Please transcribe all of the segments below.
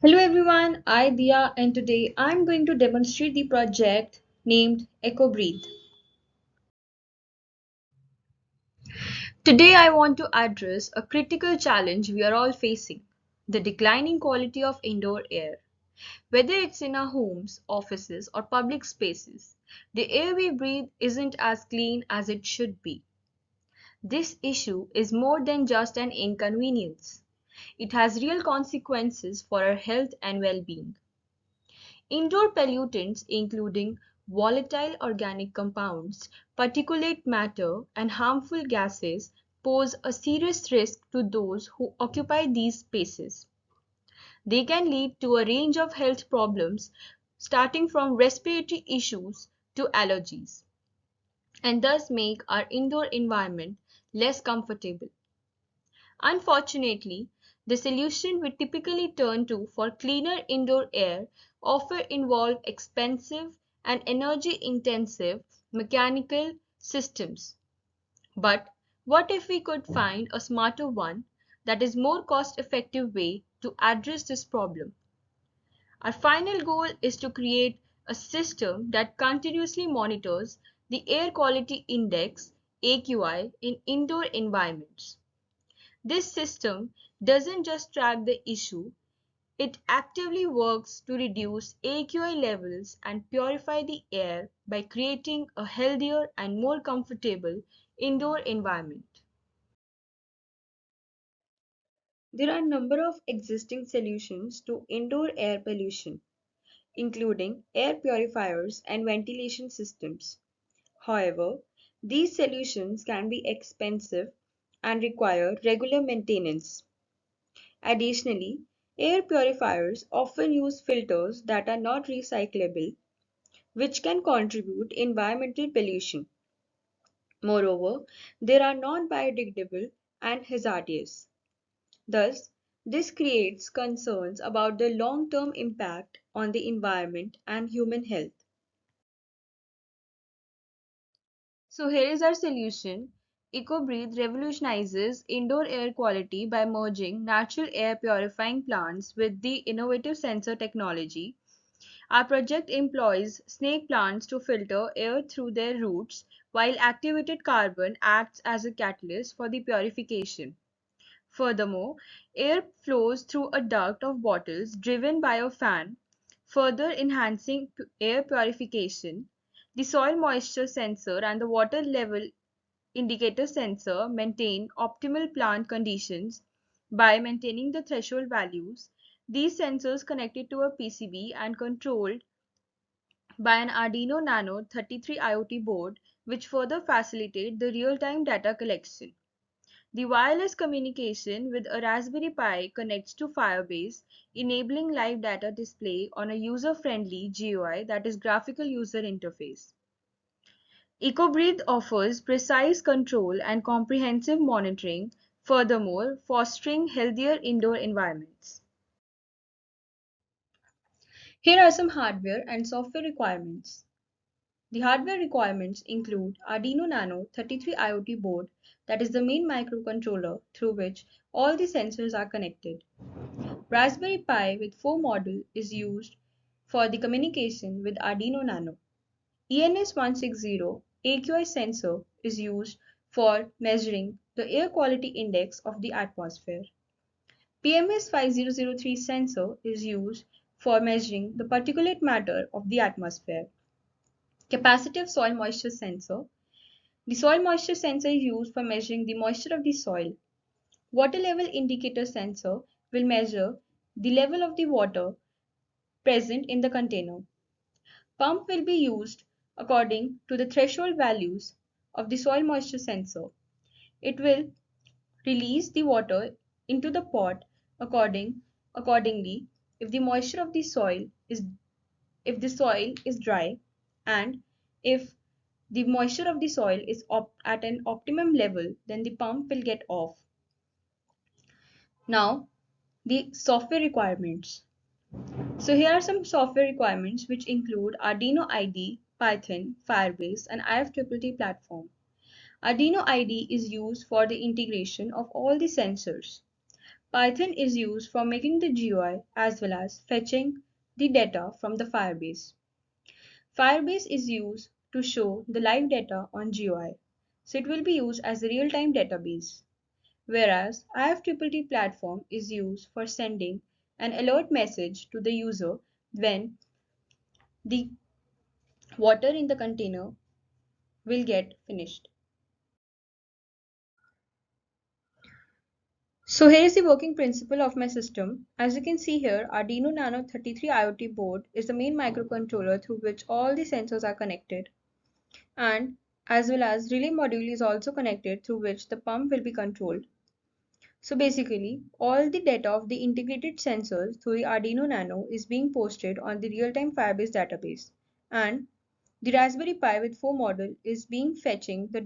Hello everyone, I'm Dia and today I'm going to demonstrate the project named EcoBreathe. Today I want to address a critical challenge we are all facing, the declining quality of indoor air. Whether it's in our homes, offices or public spaces, the air we breathe isn't as clean as it should be. This issue is more than just an inconvenience. It has real consequences for our health and well-being. Indoor pollutants including volatile organic compounds, particulate matter, and harmful gases pose a serious risk to those who occupy these spaces. They can lead to a range of health problems starting from respiratory issues to allergies, and thus make our indoor environment less comfortable. Unfortunately, the solution we typically turn to for cleaner indoor air often involve expensive and energy-intensive mechanical systems. But what if we could find a smarter one that is more cost-effective way to address this problem? Our final goal is to create a system that continuously monitors the air quality index AQI in indoor environments. This system doesn't just track the issue, it actively works to reduce AQI levels and purify the air by creating a healthier and more comfortable indoor environment. There are a number of existing solutions to indoor air pollution, including air purifiers and ventilation systems. However, these solutions can be expensive and require regular maintenance. Additionally, air purifiers often use filters that are not recyclable, which can contribute to environmental pollution. Moreover, they are non-biodegradable and hazardous. Thus, this creates concerns about the long-term impact on the environment and human health. So here is our solution. EcoBreathe revolutionizes indoor air quality by merging natural air purifying plants with the innovative sensor technology. Our project employs snake plants to filter air through their roots, while activated carbon acts as a catalyst for the purification. Furthermore, air flows through a duct of bottles driven by a fan, further enhancing air purification. The soil moisture sensor and the water level indicator sensor maintain optimal plant conditions by maintaining the threshold values. These sensors connected to a PCB and controlled by an Arduino Nano 33 IoT board, which further facilitate the real-time data collection. The wireless communication with a Raspberry Pi connects to Firebase, enabling live data display on a user-friendly GUI, that is graphical user interface. EcoBreathe offers precise control and comprehensive monitoring, furthermore fostering healthier indoor environments. Here are some hardware and software requirements. The hardware requirements include Arduino Nano 33 IoT board, that is the main microcontroller through which all the sensors are connected. Raspberry Pi with 4 module is used for the communication with Arduino Nano. ENS160 AQI sensor is used for measuring the air quality index of the atmosphere. PMS5003 sensor is used for measuring the particulate matter of the atmosphere. Capacitive soil moisture sensor. The soil moisture sensor is used for measuring the moisture of the soil. Water level indicator sensor will measure the level of the water present in the container. Pump will be used according to the threshold values of the soil moisture sensor. It will release the water into the pot accordingly if the moisture of the soil is if the soil is dry and if the moisture of the soil is at an optimum level, then the pump will get off. Now, the software requirements. So here are some software requirements which include Arduino IDE, Python, Firebase, and IFTTT platform. Arduino IDE is used for the integration of all the sensors. Python is used for making the GUI as well as fetching the data from the Firebase. Firebase is used to show the live data on GUI, so it will be used as a real-time database. Whereas IFTTT platform is used for sending an alert message to the user when the water in the container will get finished. So here is the working principle of my system. As you can see here, Arduino Nano 33 IoT board is the main microcontroller through which all the sensors are connected, and as well as relay module is also connected through which the pump will be controlled. So basically, all the data of the integrated sensors through the Arduino Nano is being posted on the real-time Firebase database, and the Raspberry Pi with 4 module is being fetching the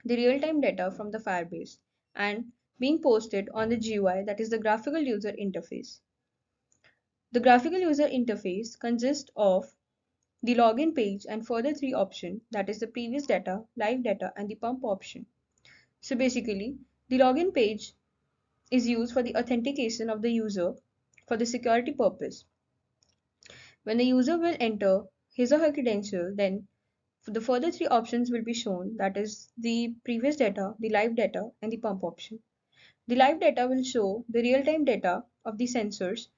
real-time data from the Firebase, and being posted on the GUI, that is the graphical user interface. The graphical user interface consists of the login page and further three options, that is the previous data, live data, and the pump option. So basically, the login page is used for the authentication of the user for the security purpose. When the user will enter his or her credential, then the further three options will be shown, that is the previous data, the live data, and the pump option. The live data will show the real-time data of the sensors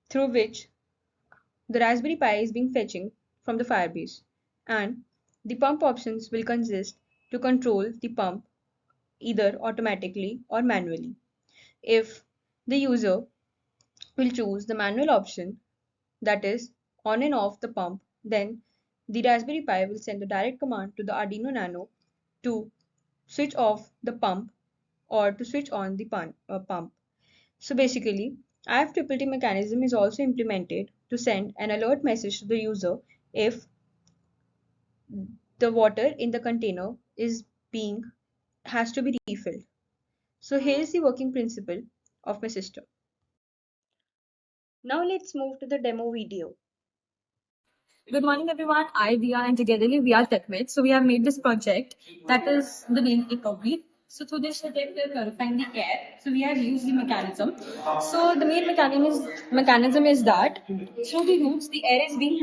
through which the Raspberry Pi is being fetching from the Firebase, and the pump options will consist to control the pump either automatically or manually. If the user will choose the manual option, that is on and off the pump, then the Raspberry Pi will send a direct command to the Arduino Nano to switch off the pump or to switch on the pump. So basically, IFTTT mechanism is also implemented to send an alert message to the user if the water in the container is being has to be refilled. So here is the working principle of my system. Now let's move to the demo video. Good morning, everyone. Dia, and together we are TechMate. So we have made this project that is the name recovery. So through this project, we are purifying the air. So we have used the mechanism. So the main mechanism is that through the roots, the air is being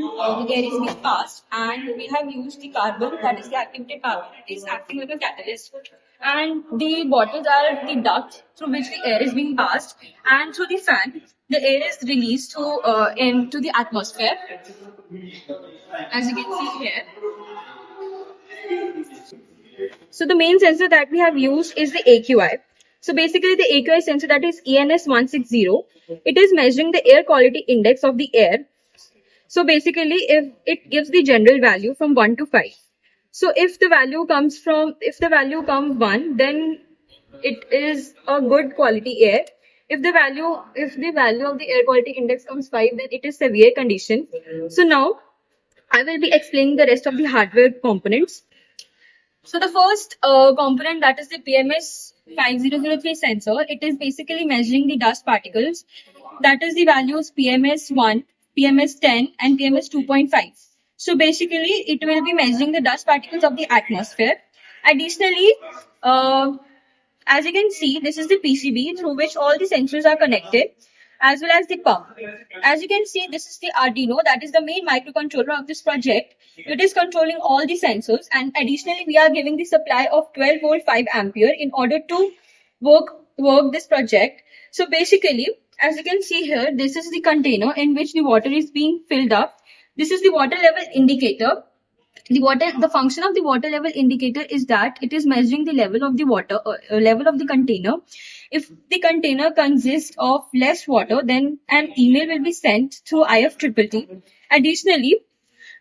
passed, and we have used the carbon, that is the activated carbon. It is acting like a catalyst, and the bottles are the duct through which the air is being passed, and through the fan, the air is released into the atmosphere, as you can see here. So the main sensor that we have used is the AQI. So basically the AQI sensor, that is ENS160, it is measuring the air quality index of the air. So basically if it gives the general value from 1 to 5. So if the value comes 1, then it is a good quality air. If the value of the air quality index comes 5, then it is severe condition. So now I will be explaining the rest of the hardware components. So the first component, that is the PMS 5003 sensor, it is basically measuring the dust particles. That is the values PMS 1, PMS 10 and PMS 2.5. So basically it will be measuring the dust particles of the atmosphere. Additionally, as you can see, this is the PCB through which all the sensors are connected, as well as the pump. As you can see, this is the Arduino, that is the main microcontroller of this project. It is controlling all the sensors, and additionally we are giving the supply of 12 volt 5 ampere in order to work this project. So basically, as you can see here, this is the container in which the water is being filled up. This is the water level indicator. The function of the water level indicator is that it is measuring the level of the water, level of the container. If the container consists of less water, then an email will be sent through IFTTT. Additionally,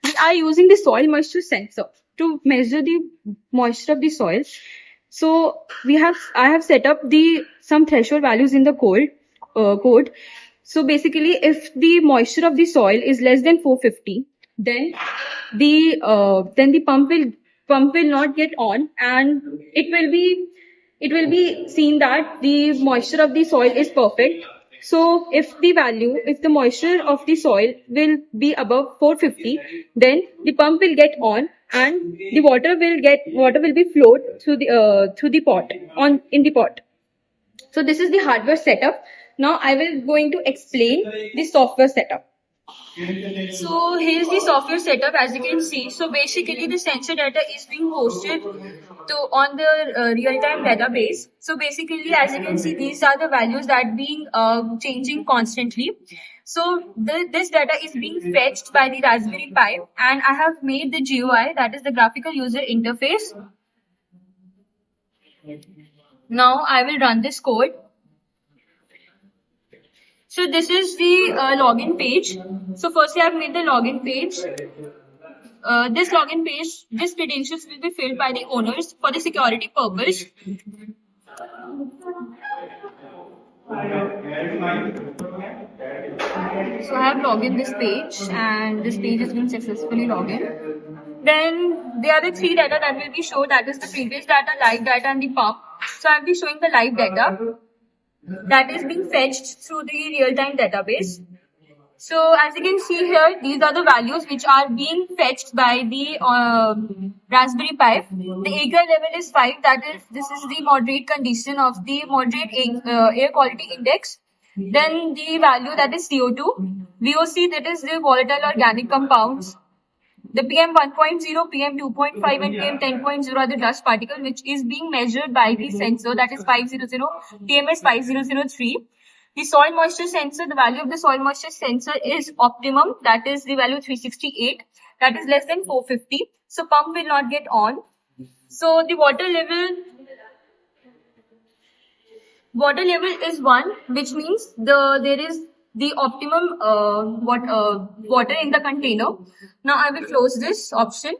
we are using the soil moisture sensor to measure the moisture of the soil. So I have set up some threshold values in the code. So basically, if the moisture of the soil is less than 450, then the pump will not get on, and it will be seen that the moisture of the soil is perfect. So if the moisture of the soil will be above 450, then the pump will get on, and the water will be flowed through the pot in the pot. So this is the hardware setup. Now I will going to explain the software setup. So here's the software setup, as you can see. So basically the sensor data is being hosted on the real-time database. So basically, as you can see, these are the values that being changing constantly. So this data is being fetched by the Raspberry Pi, and I have made the GUI, that is the graphical user interface. Now I will run this code. So this is the login page. So firstly, I've made the login page. This login page, these credentials will be filled by the owners for the security purpose. So I have logged in this page, and this page has been successfully logged in. Then there are the three data that will be shown, that is the previous data, live data, and the pump. So I'll be showing the live data that is being fetched through the real-time database. So as you can see here, these are the values which are being fetched by the Raspberry Pi. The AQI level is 5, that is, this is the moderate condition of the moderate air quality index. Then the value, that is CO2, VOC, that is the volatile organic compounds. The PM 1.0, PM 2.5, and PM 10.0 are the dust particle, which is being measured by the sensor, that is 500, PMS 5003. The soil moisture sensor, the value of the soil moisture sensor is optimum, that is the value 368, that is less than 450. So pump will not get on. So the water level is 1, which means there is the optimum water in the container. Now I will close this option.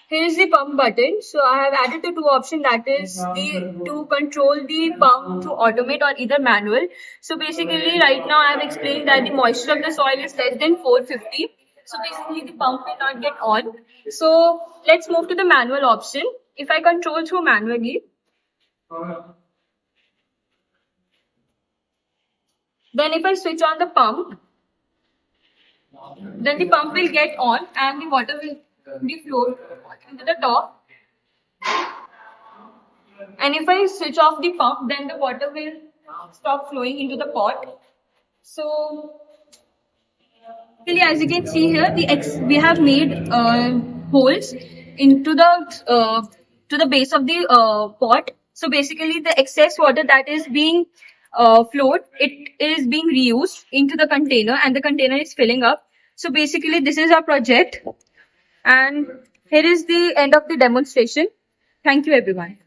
Here is the pump button. So I have added the two options, that is to control the pump to automate or either manual. So basically right now I have explained that the moisture of the soil is less than 450. So basically the pump will not get on. So let's move to the manual option. If I control through manually, then if I switch on the pump, then the pump will get on and the water will be flowed into the top. And if I switch off the pump, then the water will stop flowing into the pot. So as you can see here, we have made holes into the base of the pot. So basically, the excess water that is being flowed, it is being reused into the container, and the container is filling up. So basically, this is our project, and here is the end of the demonstration. Thank you, everyone.